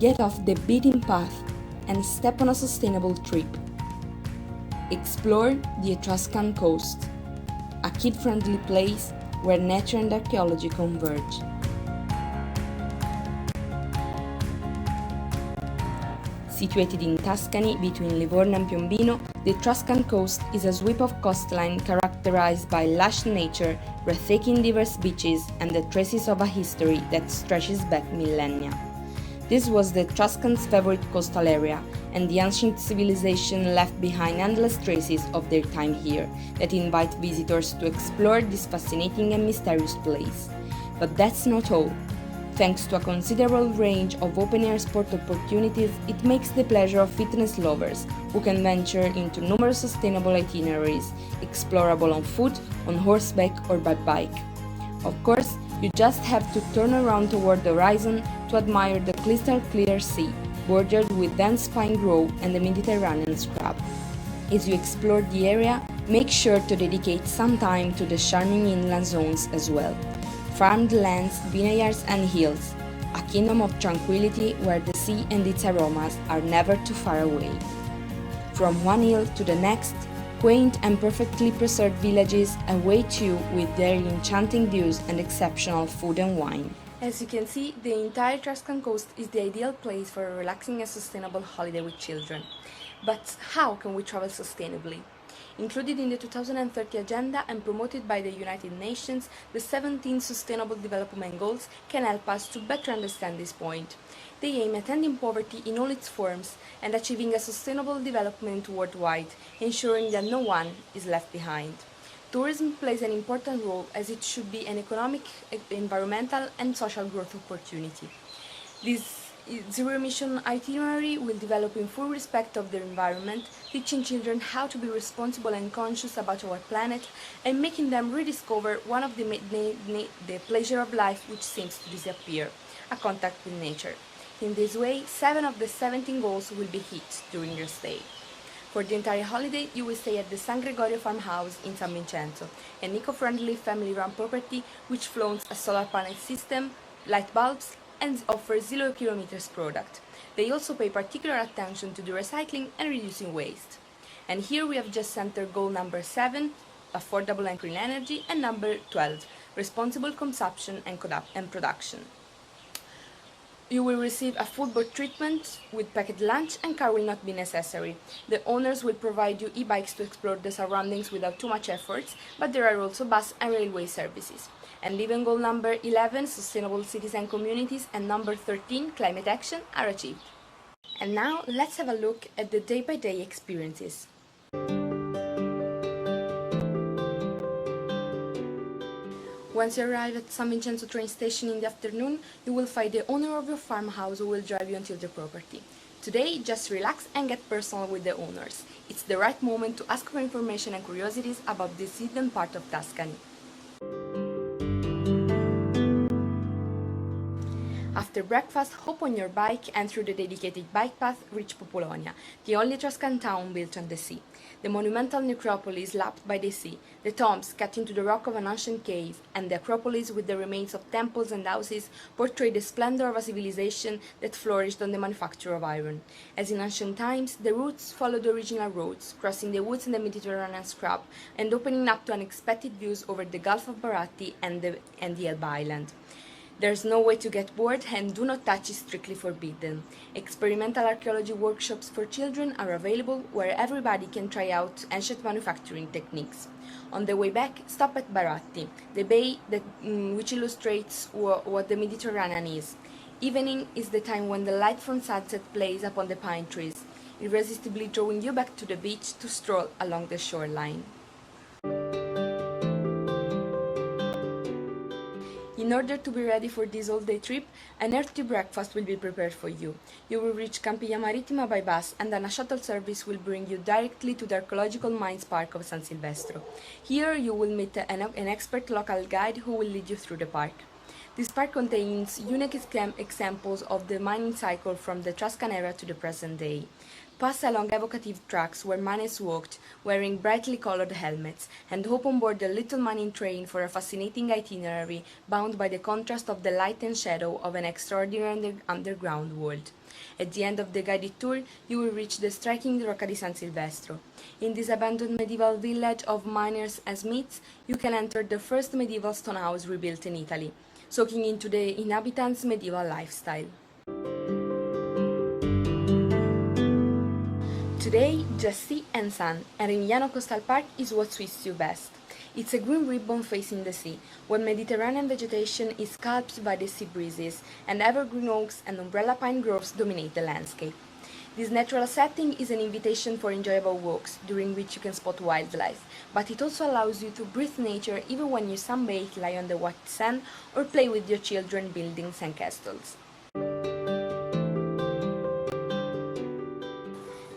Get off the beaten path and step on a sustainable trip. Explore the Etruscan Coast, a kid-friendly place where nature and archaeology converge. Situated in Tuscany between Livorno and Piombino, the Etruscan Coast is a sweep of coastline characterized by lush nature, breathtaking diverse beaches, and the traces of a history that stretches back millennia. This was the Etruscans' favorite coastal area, and the ancient civilization left behind endless traces of their time here that invite visitors to explore this fascinating and mysterious place. But that's not all. Thanks to a considerable range of open-air sport opportunities, it makes the pleasure of fitness lovers, who can venture into numerous sustainable itineraries, explorable on foot, on horseback or by bike. Of course, you just have to turn around toward the horizon to admire the crystal-clear sea, bordered with dense pine grove and the Mediterranean scrub. As you explore the area, make sure to dedicate some time to the charming inland zones as well. Farmed lands, vineyards and hills, a kingdom of tranquility where the sea and its aromas are never too far away. From one hill to the next, quaint and perfectly preserved villages await you with their enchanting views and exceptional food and wine. As you can see, the entire Etruscan coast is the ideal place for a relaxing and sustainable holiday with children. But how can we travel sustainably? Included in the 2030 Agenda and promoted by the United Nations, the 17 Sustainable Development Goals can help us to better understand this point. They aim at ending poverty in all its forms and achieving a sustainable development worldwide, ensuring that no one is left behind. Tourism plays an important role as it should be an economic, environmental and social growth opportunity. This zero-emission itinerary will develop in full respect of the environment, teaching children how to be responsible and conscious about our planet and making them rediscover one of the pleasure of life which seems to disappear, a contact with nature. In this way, 7 of the 17 goals will be hit during your stay. For the entire holiday, you will stay at the San Gregorio farmhouse in San Vincenzo, an eco-friendly family-run property which flaunts a solar panel system, light bulbs, and offers 0 kilometers product. They also pay particular attention to the recycling and reducing waste. And here we have just entered goal number 7, affordable and clean energy, and number 12, responsible consumption and production. You will receive a full board treatment with packed lunch and car will not be necessary. The owners will provide you e-bikes to explore the surroundings without too much effort, but there are also bus and railway services. And living goal number 11, sustainable cities and communities, and number 13, climate action, are achieved. And now let's have a look at the day-by-day experiences. Once you arrive at San Vincenzo train station in the afternoon, you will find the owner of your farmhouse who will drive you until the property. Today, just relax and get personal with the owners. It's the right moment to ask for information and curiosities about this hidden part of Tuscany. After breakfast, hop on your bike and through the dedicated bike path reach Popolonia, the only Etruscan town built on the sea. The monumental necropolis lapped by the sea, the tombs cut into the rock of an ancient cave, and the Acropolis with the remains of temples and houses portray the splendor of a civilization that flourished on the manufacture of iron. As in ancient times, the routes followed the original roads, crossing the woods and the Mediterranean scrub, and opening up to unexpected views over the Gulf of Baratti and the Elba Island. There's no way to get bored, and do not touch is strictly forbidden. Experimental archaeology workshops for children are available where everybody can try out ancient manufacturing techniques. On the way back, stop at Baratti, the bay which illustrates what the Mediterranean is. Evening is the time when the light from sunset plays upon the pine trees, irresistibly drawing you back to the beach to stroll along the shoreline. In order to be ready for this all-day trip, an hearty breakfast will be prepared for you. You will reach Campiglia Marittima by bus, and then a shuttle service will bring you directly to the archaeological mines park of San Silvestro. Here you will meet an expert local guide who will lead you through the park. This park contains unique examples of the mining cycle from the Etruscan era to the present day. pass along evocative tracks where manes walked, wearing brightly colored helmets, and hop on board the little mining train for a fascinating itinerary bound by the contrast of the light and shadow of an extraordinary underground world. At the end of the guided tour, you will reach the striking Rocca di San Silvestro. In this abandoned medieval village of miners and smiths, you can enter the first medieval stone house rebuilt in Italy, soaking into the inhabitants' medieval lifestyle. Today, just sea and sun, and Rignano Coastal Park is what suits you best. It's a green ribbon facing the sea, where Mediterranean vegetation is sculpted by the sea breezes, and evergreen oaks and umbrella pine groves dominate the landscape. This natural setting is an invitation for enjoyable walks, during which you can spot wildlife, but it also allows you to breathe nature even when you sunbathe, lie on the white sand, or play with your children building sandcastles.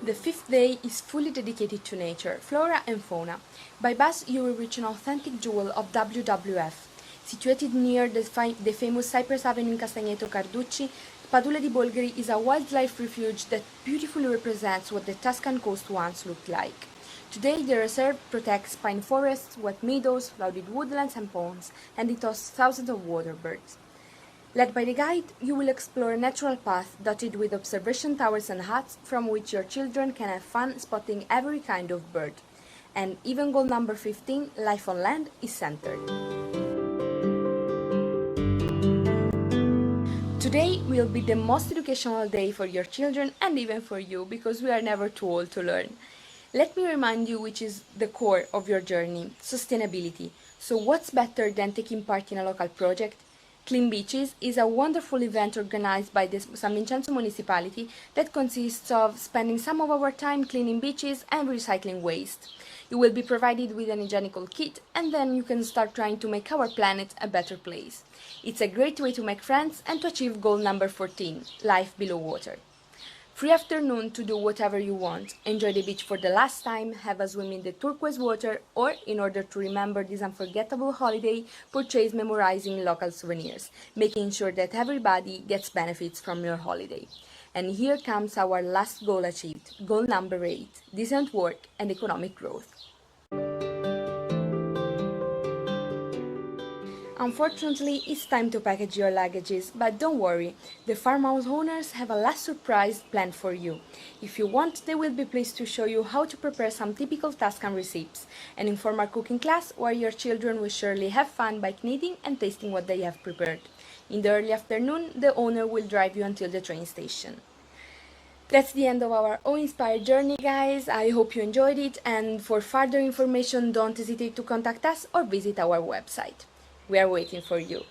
The fifth day is fully dedicated to nature, flora and fauna. By bus, you will reach an authentic jewel of WWF. Situated near the famous Cypress Avenue in Castagneto Carducci, Padule di Bolgheri is a wildlife refuge that beautifully represents what the Tuscan coast once looked like. Today, the reserve protects pine forests, wet meadows, flooded woodlands and ponds, and it hosts thousands of water birds. Led by the guide, you will explore a natural path dotted with observation towers and huts from which your children can have fun spotting every kind of bird. And even goal number 15, Life on Land, is centered. Today will be the most educational day for your children and even for you, because we are never too old to learn. Let me remind you which is the core of your journey: sustainability. So what's better than taking part in a local project? Clean Beaches is a wonderful event organized by the San Vincenzo municipality that consists of spending some of our time cleaning beaches and recycling waste. You will be provided with an hygienical kit, and then you can start trying to make our planet a better place. It's a great way to make friends and to achieve goal number 14, life below water. Free afternoon to do whatever you want. Enjoy the beach for the last time, have a swim in the turquoise water, or, in order to remember this unforgettable holiday, purchase memorizing local souvenirs, making sure that everybody gets benefits from your holiday. And here comes our last goal achieved, goal number 8, decent work and economic growth. Unfortunately, it's time to package your luggages, but don't worry, the farmhouse owners have a last surprise planned for you. If you want, they will be pleased to show you how to prepare some typical Tuscan recipes, an informal cooking class where your children will surely have fun by kneading and tasting what they have prepared. In the early afternoon, the owner will drive you until the train station. That's the end of our awe-inspired journey, guys. I hope you enjoyed it, and for further information, don't hesitate to contact us or visit our website. We are waiting for you.